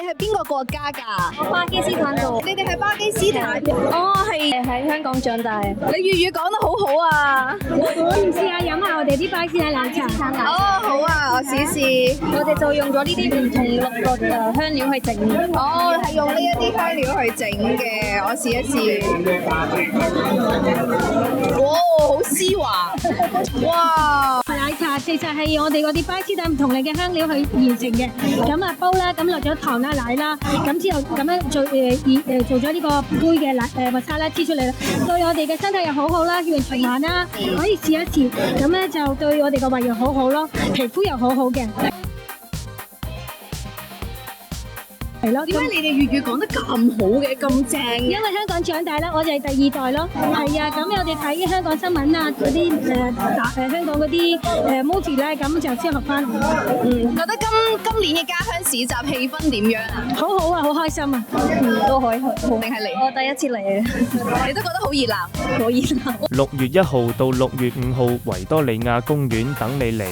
你係邊個國家㗎？巴基斯坦度。你哋係巴基斯坦？哦，係喺香港長大。你粵語講得好好啊！我唔試下飲下我哋啲巴基斯坦奶茶。哦，好啊，我試試。我哋就用咗呢啲唔同6個香料去整。哦，係用呢一啲香料去整嘅，我試一試。哇，好絲滑！哇！奶茶其實係我哋嗰啲巴基斯坦唔同嘅香料去完成嘅。咁啊煲啦，咁落咗糖啦、奶啦，咁之後咁樣做咗呢個杯嘅奶麥沙拉黐出嚟啦，對我哋嘅身體又好好啦，血液循環啦，可以試一試。咁咧就對我哋個胃又好好咯，皮膚又好好嘅。係咯，點解你哋粵語講得咁好嘅，咁正嘅？因為香港長大啦，我哋係第2代咯。係啊，咁我哋睇香港新聞啊，嗰啲香港嗰啲movie 咧，咁就先學翻。覺得今年嘅家鄉市集氣氛點樣啊？好好啊，好開心啊！都可以好，定係嚟？我第一次嚟嘅，你都覺得好熱鬧，好熱鬧。6月1號到6月5號，維多利亞公園等你嚟。